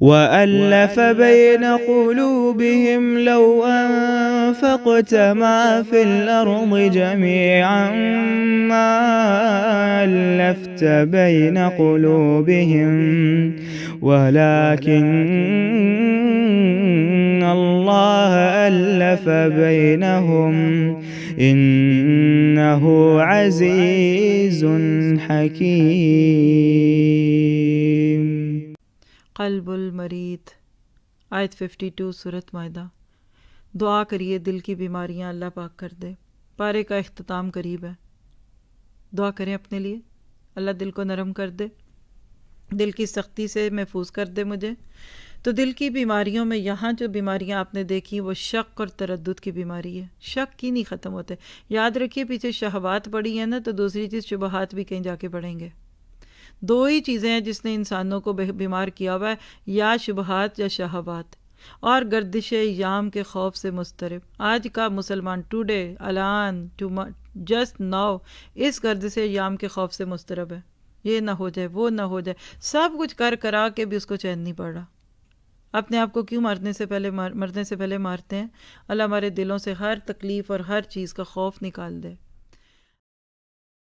وألف بين قلوبهم لو أنفقت ما في الأرض جميعا ما ألفت بين قلوبهم ولكن الله ألف بينهم إنه عزيز حكيم. क़ल्बुल मरीद आयत 52 सूरत मायदा। दुआ करिए दिल की बीमारियां अल्लाह पाक कर दे। पारे का इख्तिताम करीब है, दुआ करें अपने लिए, अल्लाह दिल को नरम कर दे, दिल की सख्ती से महफूज कर दे मुझे। तो दिल की बीमारियों में यहाँ जो बीमारियाँ आपने देखी वो शक और तराद्दुद की बीमारी है। शक ही नहीं ख़त्म होते। याद रखिए पीछे शहवात पड़ी है ना, तो दूसरी चीज़ शुबहात भी कहीं जाके पड़ेंगे। दो ही चीज़ें हैं जिसने इंसानों को बीमार किया हुआ है, या शुबहात या शहवात, और गर्दिश याम के खौफ से मुस्तरब। आज का मुसलमान टुडे अलान जस्ट नाउ इस गर्दिश याम के खौफ से मुस्तरब है। ये ना हो जाए, वो ना हो जाए, सब कुछ कर करा के भी उसको चैन नहीं पड़ रहा। अपने आप को क्यों मरने से पहले मारते हैं? अल्लाह हमारे दिलों से हर तकलीफ़ और हर चीज़ का खौफ निकाल दे।